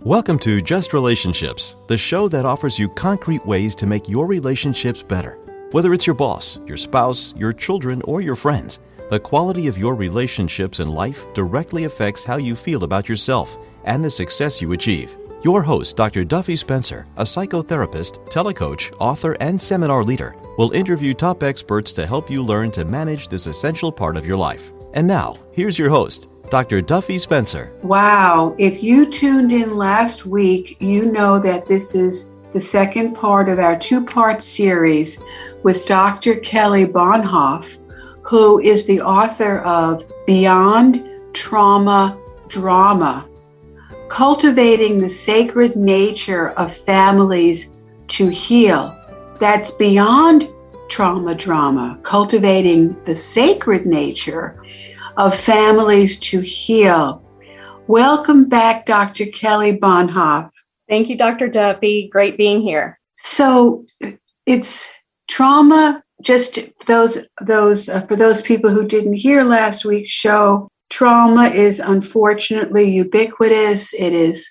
Welcome to Just Relationships, the show that offers you concrete ways to make your relationships better. Whether it's your boss, your spouse, your children, or your friends, the quality of your relationships in life directly affects how you feel about yourself and the success you achieve. Your host, Dr. Duffy Spencer, a psychotherapist, telecoach, author, and seminar leader, will interview top experts to help you learn to manage this essential part of your life. And now, here's your host, Dr. Duffy Spencer. Wow. If you tuned in last week, you know that this is the second part of our two-part series with Dr. Kelly Bohnhoff, who is the author of Beyond Trauma Drama, Cultivating the Sacred Nature of Families to Heal. That's Beyond Trauma Drama, Cultivating the Sacred Nature of Families to Heal. Welcome back, Dr. Kelly Bohnhoff. Thank you, Dr. Duffy. Great being here. So it's trauma, just for those people who didn't hear last week's show, trauma is unfortunately ubiquitous. It is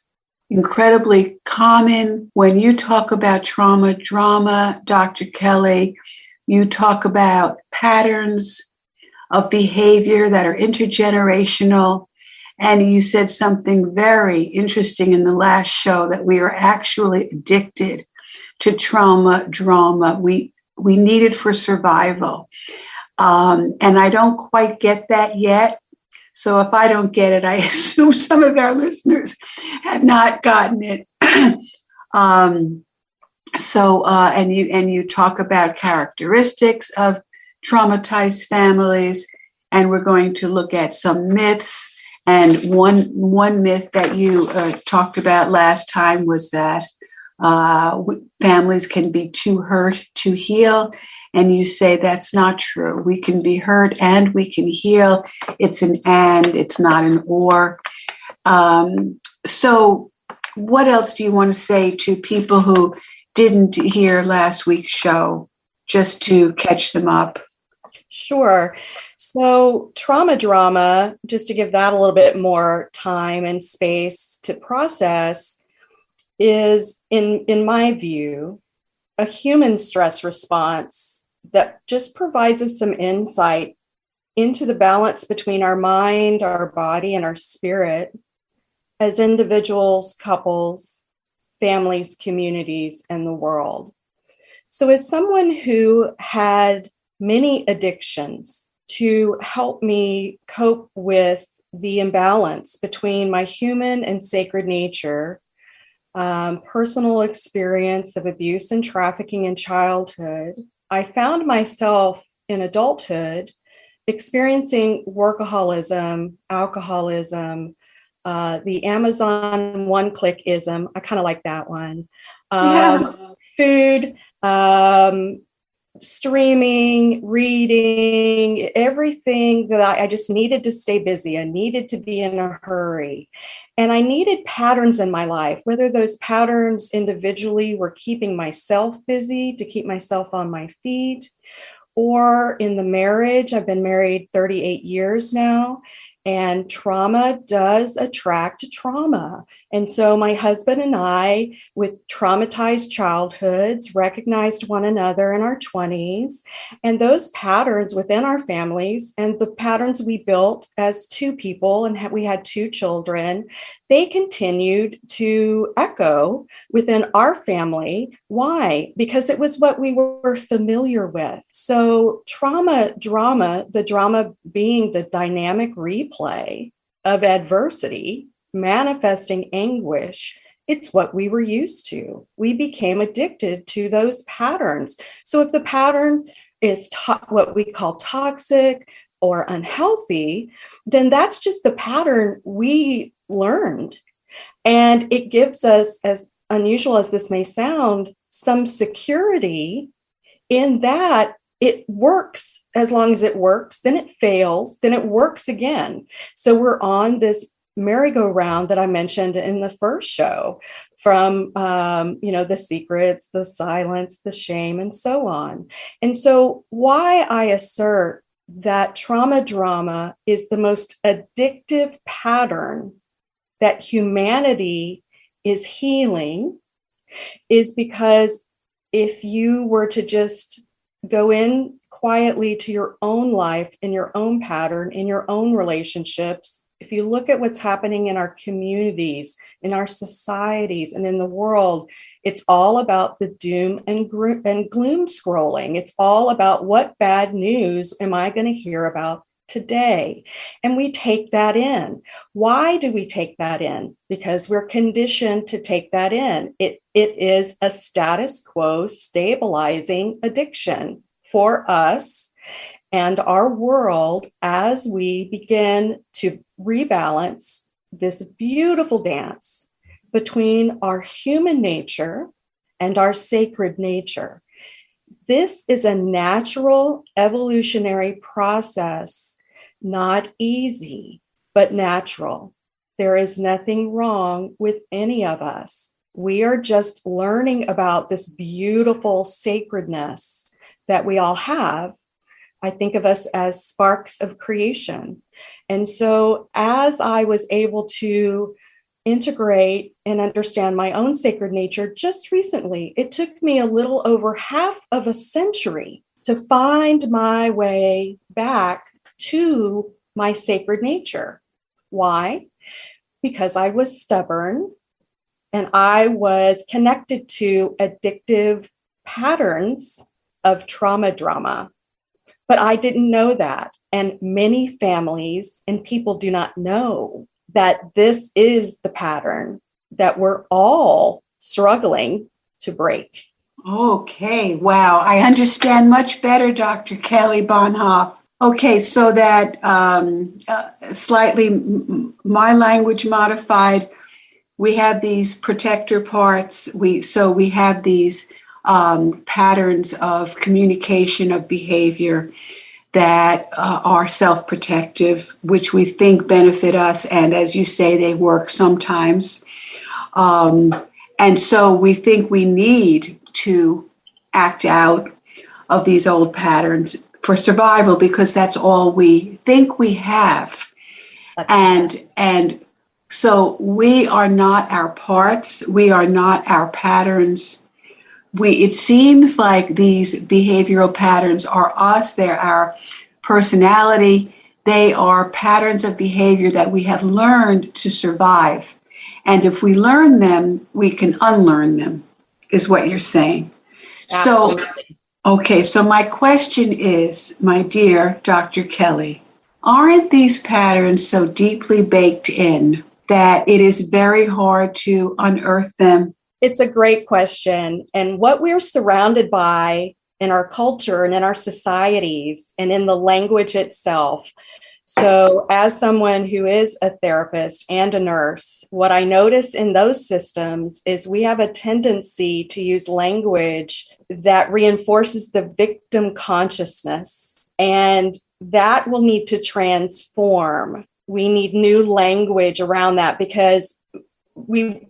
incredibly common. When you talk about trauma drama, Dr. Kelly, you talk about patterns of behavior that are intergenerational. And you said something very interesting in the last show, that we are actually addicted to trauma drama. We need it for survival. And I don't quite get that yet. So if I don't get it, I assume some of our listeners have not gotten it. And you talk about characteristics of traumatized families, and we're going to look at some myths. And one myth that you talked about last time was that families can be too hurt to heal, and you say that's not true. We can be hurt and we can heal. It's an and, it's not an or. So what else do you want to say to people who didn't hear last week's show, just to catch them up? Sure. So trauma drama, just to give that a little bit more time and space to process, is, in my view, a human stress response that just provides us some insight into the balance between our mind, our body, and our spirit as individuals, couples, families, communities, and the world. So as someone who had many addictions, to help me cope with the imbalance between my human and sacred nature, personal experience of abuse and trafficking in childhood, I found myself in adulthood experiencing workaholism, alcoholism, the Amazon one-click-ism. I kind of like that one. Food, streaming, reading, everything that I just needed to stay busy. I needed to be in a hurry. And I needed patterns in my life, whether those patterns individually were keeping myself busy to keep myself on my feet, or in the marriage. I've been married 38 years now, and trauma does attract trauma. And so my husband and I, with traumatized childhoods, recognized one another in our 20s, and those patterns within our families and the patterns we built as two people, and we had two children, they continued to echo within our family. Why? Because it was what we were familiar with. So trauma drama, the drama being the dynamic replay of adversity, manifesting anguish, it's what we were used to. We became addicted to those patterns. So if the pattern is what we call toxic or unhealthy, then that's just the pattern we learned. And it gives us, as unusual as this may sound, some security in that it works. As long as it works, then it fails, then it works again. So we're on this merry-go-round that I mentioned in the first show, from the secrets, the silence, the shame, and so on. And so why I assert that trauma drama is the most addictive pattern that humanity is healing is because if you were to just go in quietly to your own life, in your own pattern, in your own relationships, if you look at what's happening in our communities, in our societies, and in the world, it's all about the doom and gloom scrolling. It's all about what bad news am I going to hear about today? And we take that in. Why do we take that in? Because we're conditioned to take that in. It is a status quo stabilizing addiction for us and our world as we begin to rebalance this beautiful dance between our human nature and our sacred nature. This is a natural evolutionary process, not easy, but natural. There is nothing wrong with any of us. We are just learning about this beautiful sacredness that we all have. I think of us as sparks of creation. And so as I was able to integrate and understand my own sacred nature just recently, it took me a little over half of a century to find my way back to my sacred nature. Why? Because I was stubborn and I was connected to addictive patterns of trauma drama. But I didn't know that. And many families and people do not know that this is the pattern that we're all struggling to break. Okay, wow. I understand much better, Dr. Kelly Bohnhoff. Okay, so that slightly my language modified, we have these protector parts. We have these patterns of communication, of behavior that are self-protective, which we think benefit us. And as you say, they work sometimes. And so we think we need to act out of these old patterns for survival because that's all we think we have. And so we are not our parts. We are not our patterns. It seems like these behavioral patterns are us. They're our personality. They are patterns of behavior that we have learned to survive. And if we learn them, we can unlearn them, is what you're saying. Absolutely. So my question is, my dear Dr. Kelly, aren't these patterns so deeply baked in that it is very hard to unearth them? It's a great question. And what we're surrounded by in our culture and in our societies and in the language itself. So as someone who is a therapist and a nurse, what I notice in those systems is we have a tendency to use language that reinforces the victim consciousness, and that will need to transform. We need new language around that because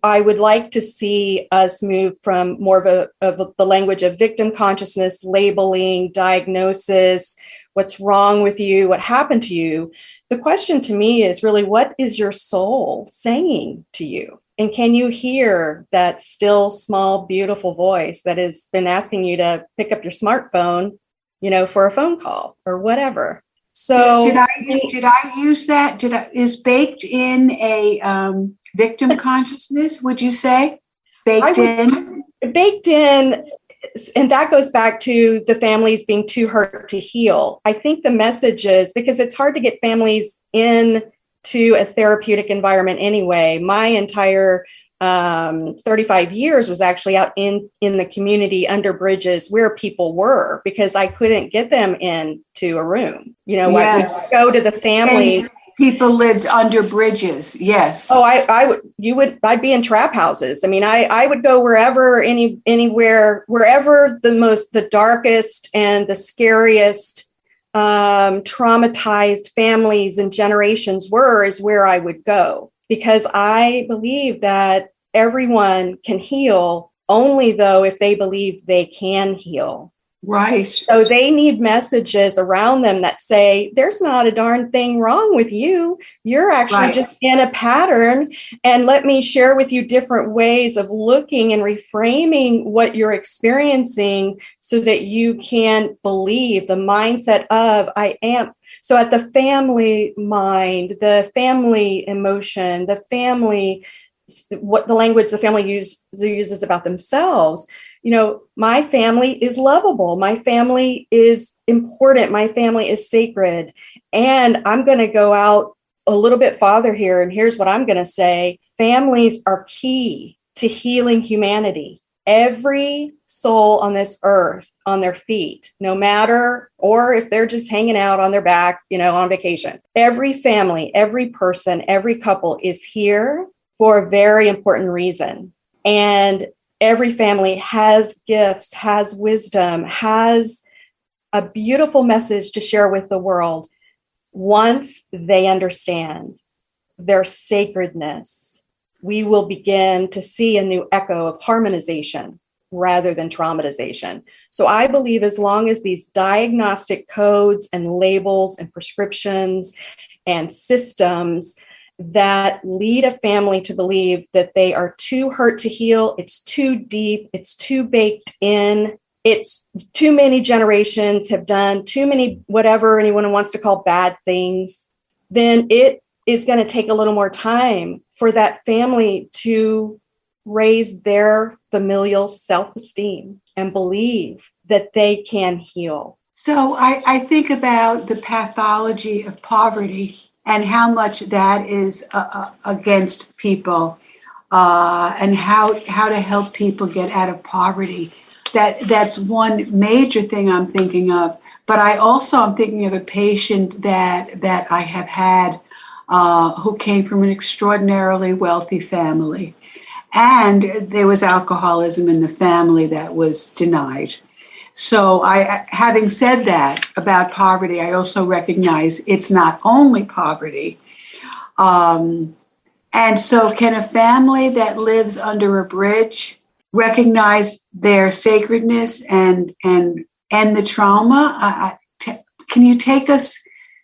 I would like to see us move from more of the language of victim consciousness, labeling, diagnosis, what's wrong with you, what happened to you. The question to me is really, what is your soul saying to you? And can you hear that still, small, beautiful voice that has been asking you to pick up your smartphone, for a phone call or whatever? So did I use that? Is baked in a victim consciousness, would you say? Baked in, and that goes back to the families being too hurt to heal. I think the message is, because it's hard to get families into a therapeutic environment anyway. My entire 35 years was actually out in the community under bridges where people were, because I couldn't get them into a room. Yes. Go to the family. And people lived under bridges. Yes. Oh, I'd be in trap houses. I mean, I would go anywhere, wherever the darkest and the scariest traumatized families and generations is where I would go, because I believe that everyone can heal only though if they believe they can heal. Right. So they need messages around them that say, there's not a darn thing wrong with you. You're actually Right. just in a pattern. And let me share with you different ways of looking and reframing what you're experiencing so that you can believe the mindset of I am. So at the family mind, the family emotion, the family, what the language the family uses about themselves. My family is lovable. My family is important. My family is sacred. And I'm going to go out a little bit farther here. And here's what I'm going to say. Families are key to healing humanity. Every soul on this earth on their feet, no matter, or if they're just hanging out on their back, on vacation, every family, every person, every couple is here for a very important reason. And every family has gifts, has wisdom, has a beautiful message to share with the world. Once they understand their sacredness, we will begin to see a new echo of harmonization rather than traumatization. So I believe as long as these diagnostic codes and labels and prescriptions and systems that lead a family to believe that they are too hurt to heal, it's too deep, it's too baked in, it's too many generations have done too many, whatever anyone wants to call bad things, then it is going to take a little more time for that family to raise their familial self-esteem and believe that they can heal. So I think about the pathology of poverty and how much that is against people, and how to help people get out of poverty. That's one major thing I'm thinking of. But I also am thinking of a patient that I have had who came from an extraordinarily wealthy family. And there was alcoholism in the family that was denied. So having said that about poverty, I also recognize it's not only poverty. And so can a family that lives under a bridge recognize their sacredness and end the trauma? Can you take us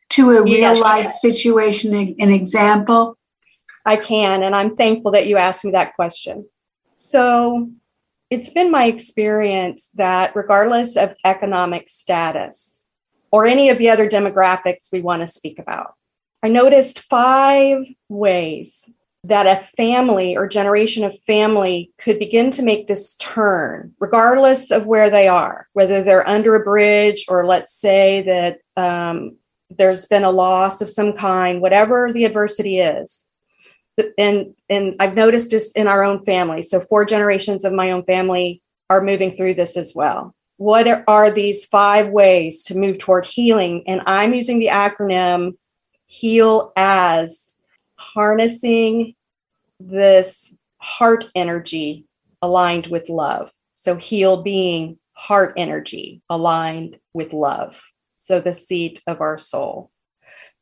to a real life situation, an example? I can, and I'm thankful that you asked me that question. So it's been my experience that regardless of economic status or any of the other demographics we want to speak about, I noticed 5 ways that a family or generation of family could begin to make this turn, regardless of where they are, whether they're under a bridge or let's say that there's been a loss of some kind, whatever the adversity is. And I've noticed this in our own family. So 4 generations of my own family are moving through this as well. What are these 5 ways to move toward healing? And I'm using the acronym HEAL as harnessing this heart energy aligned with love. So HEAL being heart energy aligned with love. So the seat of our soul.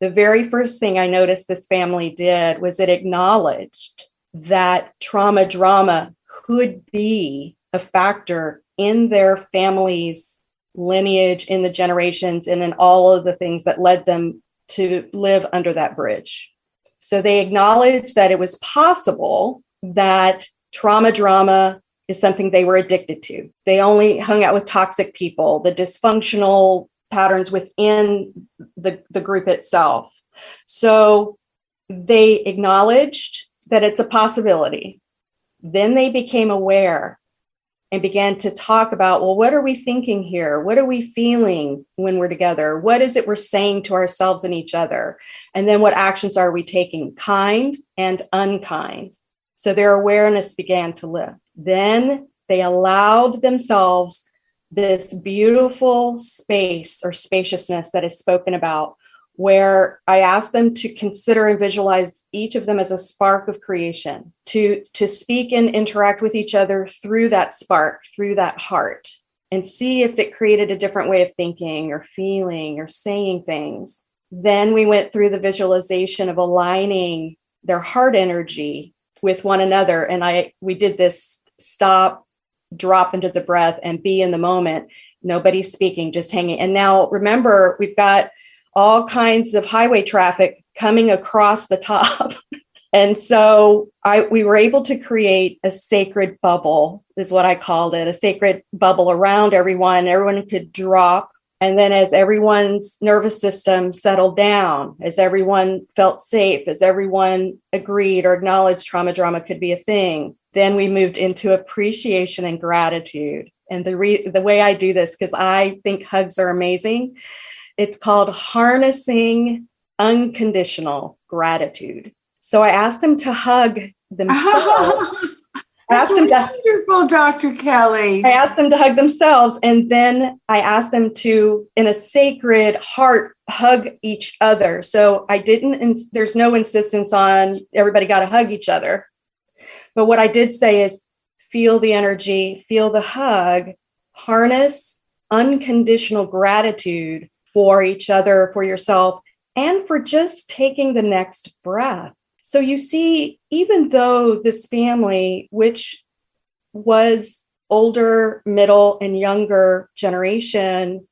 The very first thing I noticed this family did was it acknowledged that trauma drama could be a factor in their family's lineage, in the generations, and in all of the things that led them to live under that bridge. So they acknowledged that it was possible that trauma drama is something they were addicted to. They only hung out with toxic people, the dysfunctional patterns within the group itself. So they acknowledged that it's a possibility. Then they became aware and began to talk about, well, what are we thinking here? What are we feeling when we're together? What is it we're saying to ourselves and each other? And then what actions are we taking, kind and unkind? So their awareness began to lift. Then they allowed themselves this beautiful space or spaciousness that is spoken about, where I asked them to consider and visualize each of them as a spark of creation, to speak and interact with each other through that spark, through that heart, and see if it created a different way of thinking or feeling or saying things. Then we went through the visualization of aligning their heart energy with one another. And we did this stop, drop into the breath and be in the moment. Nobody's speaking, just hanging. And now remember, we've got all kinds of highway traffic coming across the top. And so we were able to create a sacred bubble, is what I called it, a sacred bubble around everyone. Everyone could drop. And then as everyone's nervous system settled down, as everyone felt safe, as everyone agreed or acknowledged trauma drama could be a thing, then we moved into appreciation and gratitude. And the way I do this, because I think hugs are amazing, it's called harnessing unconditional gratitude. So I asked them to hug themselves. That's wonderful, Dr. Kelly. I asked them to hug themselves, and then I asked them to, in a sacred heart, hug each other. So there's no insistence on everybody got to hug each other. But what I did say is feel the energy, feel the hug, harness unconditional gratitude for each other, for yourself, and for just taking the next breath. So you see, even though this family, which was older, middle, and younger generation,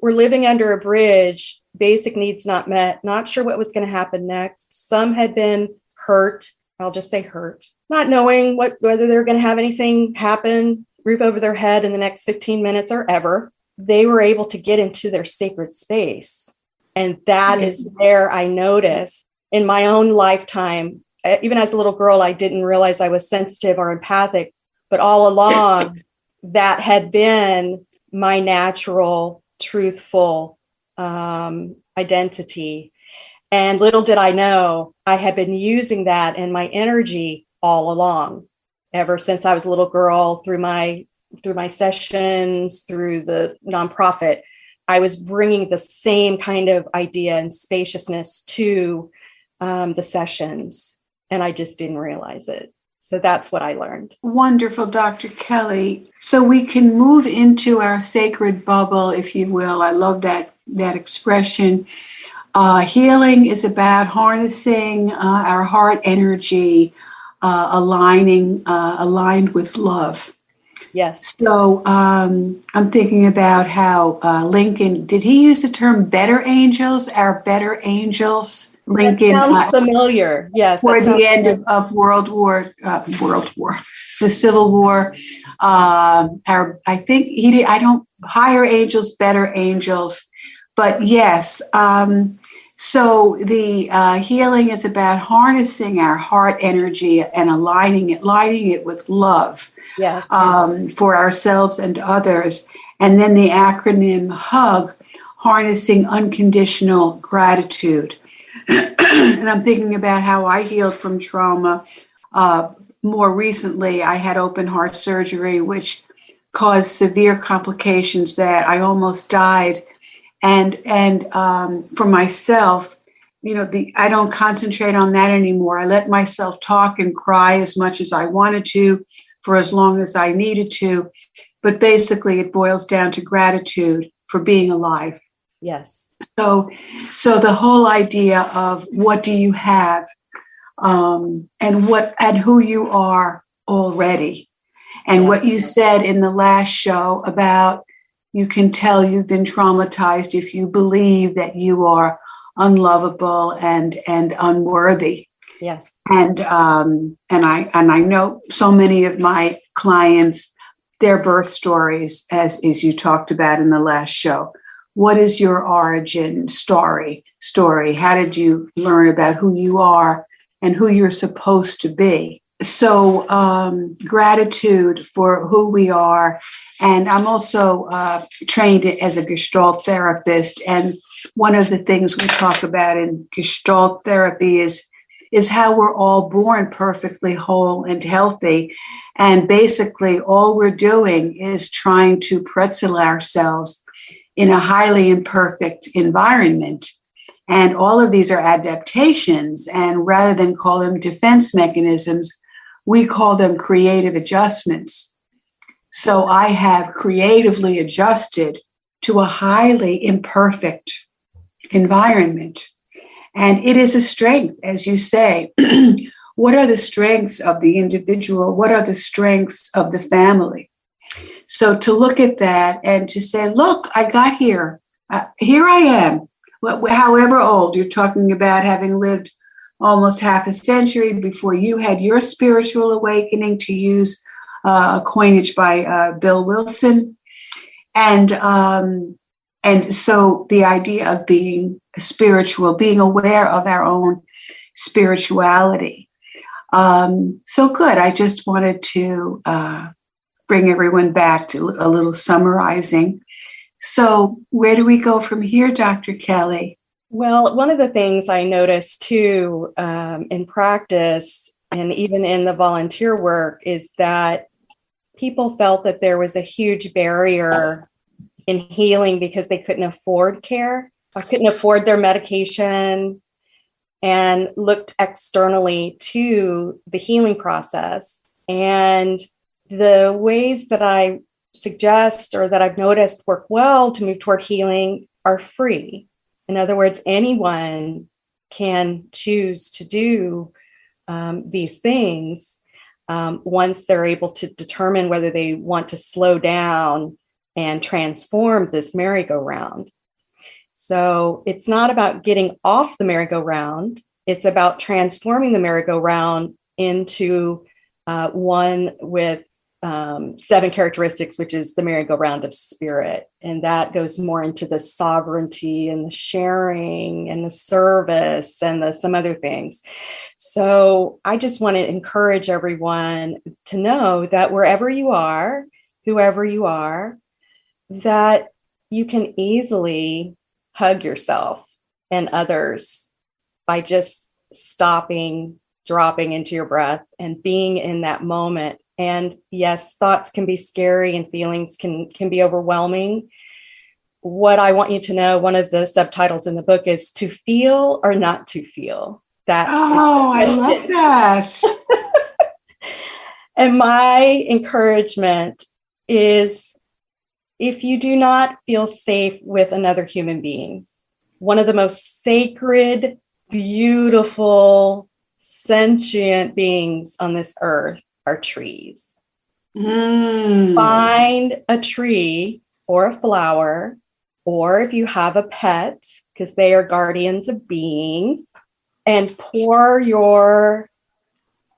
were living under a bridge, basic needs not met, not sure what was going to happen next. Some had been hurt. I'll just say hurt, not knowing whether they were going to have anything happen, roof over their head in the next 15 minutes or ever. They were able to get into their sacred space. And that is where I noticed in my own lifetime, even as a little girl, I didn't realize I was sensitive or empathic, but all along that had been my natural, truthful identity. And little did I know, I had been using that in my energy all along, ever since I was a little girl, through my sessions, through the nonprofit. I was bringing the same kind of idea and spaciousness to the sessions, and I just didn't realize it. So that's what I learned. Wonderful, Dr. Kelly. So we can move into our sacred bubble, if you will. I love that expression. Healing is about harnessing our heart energy, aligned with love. Yes. So I'm thinking about how Lincoln, did he use the term better angels, our better angels? Lincoln that sounds familiar. Yes. For the end of the Civil War. Higher angels, better angels. But yes, so the healing is about harnessing our heart energy and lighting it with love. Yes. For ourselves and others. And then the acronym HUG, harnessing unconditional gratitude. And I'm thinking about how I healed from trauma. More recently, I had open heart surgery, which caused severe complications that I almost died. And for myself, I don't concentrate on that anymore. I let myself talk and cry as much as I wanted to, for as long as I needed to. But basically, it boils down to gratitude for being alive. Yes. So the whole idea of what do you have, and who you are already, and what you said in the last show about you can tell you've been traumatized if you believe that you are unlovable and unworthy. Yes. And I know so many of my clients, their birth stories, as you talked about in the last show. What is your origin story? How did you learn about who you are and who you're supposed to be? So gratitude for who we are. And I'm also trained as a Gestalt therapist. And one of the things we talk about in Gestalt therapy is how we're all born perfectly whole and healthy. And basically all we're doing is trying to pretzel ourselves in a highly imperfect environment. And all of these are adaptations. And rather than call them defense mechanisms, we call them creative adjustments. So I have creatively adjusted to a highly imperfect environment. And it is a strength, as you say. What are the strengths of the individual? What are the strengths of the family? So to look at that and to say, look, I got here. Here I am. However old, you're talking about having lived almost half a century before you had your spiritual awakening, to use a coinage by Bill Wilson. And so the idea of being spiritual, being aware of our own spirituality. So good. I just wanted to bring everyone back to a little summarizing. So where do we go from here, Dr. Kelly? Well, one of the things I noticed too in practice and even in the volunteer work is that people felt that there was a huge barrier in healing because they couldn't afford care or couldn't afford their medication, and looked externally to the healing process. And the ways that I suggest or that I've noticed work well to move toward healing are free. In other words, anyone can choose to do these things once they're able to determine whether they want to slow down and transform this merry-go-round. So it's not about getting off the merry-go-round. It's about transforming the merry-go-round into one with 7 characteristics, which is the merry-go-round of spirit. And that goes more into the sovereignty and the sharing and the service and some other things. So I just want to encourage everyone to know that wherever you are, whoever you are, that you can easily hug yourself and others by just stopping, dropping into your breath and being in that moment. And yes, thoughts can be scary and feelings can be overwhelming. What I want you to know, one of the subtitles in the book is to feel or not to feel. That's I love that. And my encouragement is, if you do not feel safe with another human being, one of the most sacred, beautiful, sentient beings on this earth are trees. Find a tree or a flower, or if you have a pet, because they are guardians of being, and pour your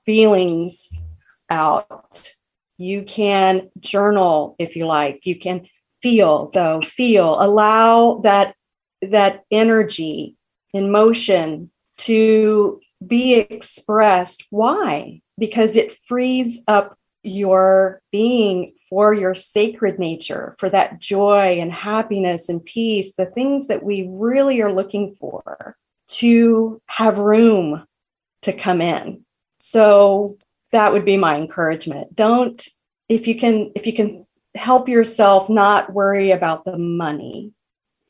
feelings out. You can journal if you like. You can feel, allow that energy in motion to be expressed. Why? Because it frees up your being for your sacred nature, for that joy and happiness and peace, the things that we really are looking for, to have room to come in. So that would be my encouragement. If you can help yourself not worry about the money,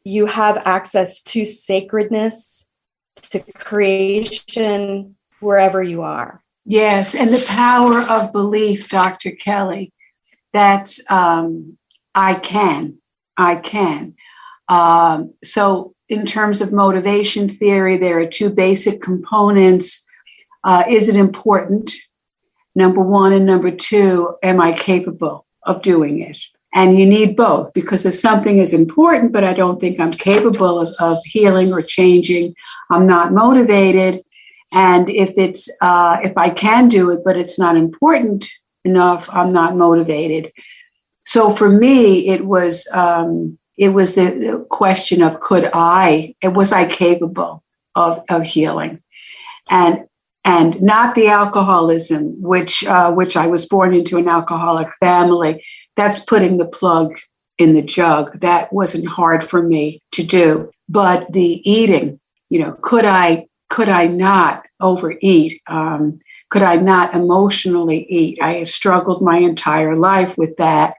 you have access to sacredness, to creation, wherever you are. Yes, and the power of belief, Dr. Kelly, that's I can. So in terms of motivation theory, there are 2 basic components. Is it important? Number 1, and number 2, am I capable of doing it? And you need both, because if something is important, but I don't think I'm capable of healing or changing, I'm not motivated. And if I can do it, but it's not important enough, I'm not motivated. So for me, it was the question of was I capable of healing, and not the alcoholism, which I was born into an alcoholic family. That's putting the plug in the jug. That wasn't hard for me to do. But the eating, could I not overeat? Could I not emotionally eat? I had struggled my entire life with that.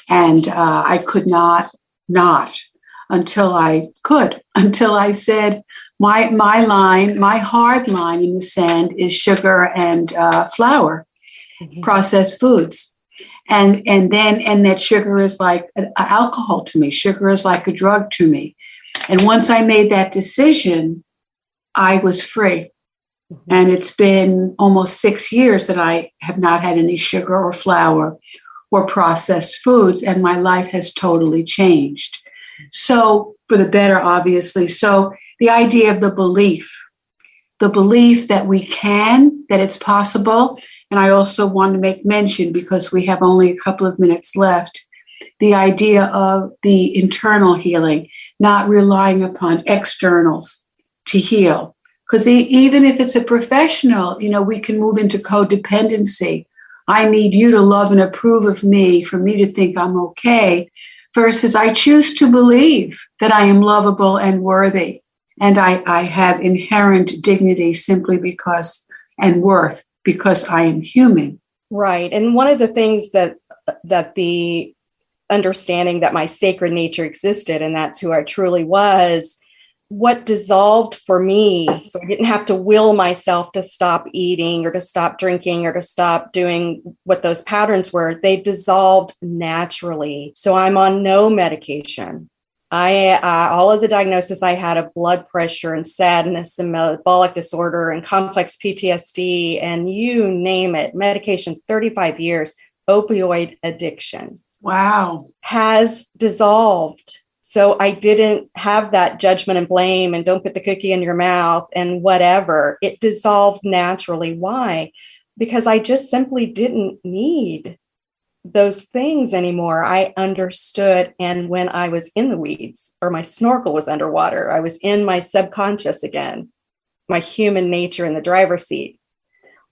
And I could not until I said, my hard line in the sand is sugar and flour, processed foods. And that sugar is like alcohol to me. Sugar is like a drug to me. And once I made that decision, I was free. And it's been almost 6 years that I have not had any sugar or flour or processed foods, and my life has totally changed. So, for the better, obviously. So, the idea of the belief that we can, that it's possible. And I also want to make mention, because we have only a couple of minutes left, the idea of the internal healing, not relying upon externals to heal. Because even if it's a professional, we can move into codependency. I need you to love and approve of me for me to think I'm okay, versus I choose to believe that I am lovable and worthy. And I have inherent dignity simply because, and worth, because I am human. Right. And one of the things that the understanding that my sacred nature existed, and that's who I truly was, what dissolved for me, so I didn't have to will myself to stop eating or to stop drinking or to stop doing what those patterns were, they dissolved naturally. So I'm on no medication. All of the diagnosis I had of blood pressure and sadness and metabolic disorder and complex PTSD and you name it, medication, 35 years, opioid addiction. Wow. Has dissolved. So I didn't have that judgment and blame and don't put the cookie in your mouth and whatever. It dissolved naturally. Why? Because I just simply didn't need those things anymore. I understood. And when I was in the weeds or my snorkel was underwater, I was in my subconscious again, my human nature in the driver's seat.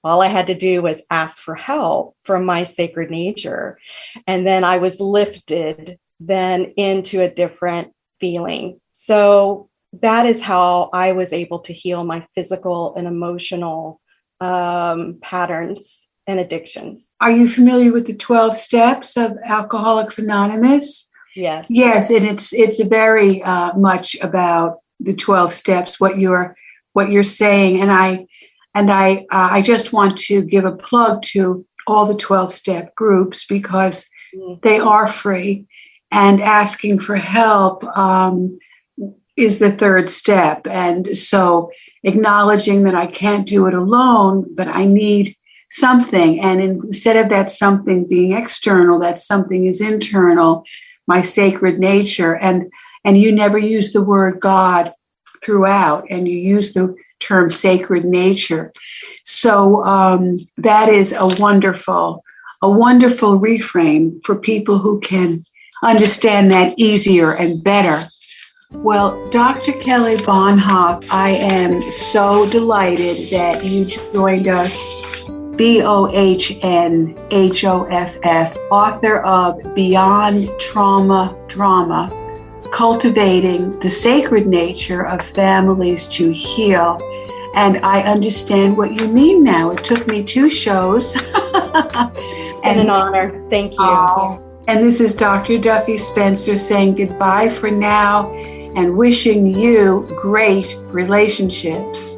All I had to do was ask for help from my sacred nature. And then I was lifted then into a different feeling. So that is how I was able to heal my physical and emotional patterns and addictions. Are you familiar with the 12 steps of Alcoholics Anonymous? Yes. Yes, and it's very much about the 12 steps, what you're saying, and I just want to give a plug to all the 12-step groups, because they are free, and asking for help is the third step. And so acknowledging that I can't do it alone, but I need something. And instead of that something being external, that something is internal, my sacred nature. And you never use the word God throughout, and you use the term sacred nature. So that is a wonderful reframe for people who can understand that easier and better. Well, Dr. Kelly Bohnhoff, I am so delighted that you joined us. Bohnhoff, author of Beyond Trauma Drama, Cultivating the Sacred Nature of Families to Heal. And I understand what you mean now. It took me 2 shows. It's been an honor. Thank you. And this is Dr. Duffy Spencer saying goodbye for now and wishing you great relationships.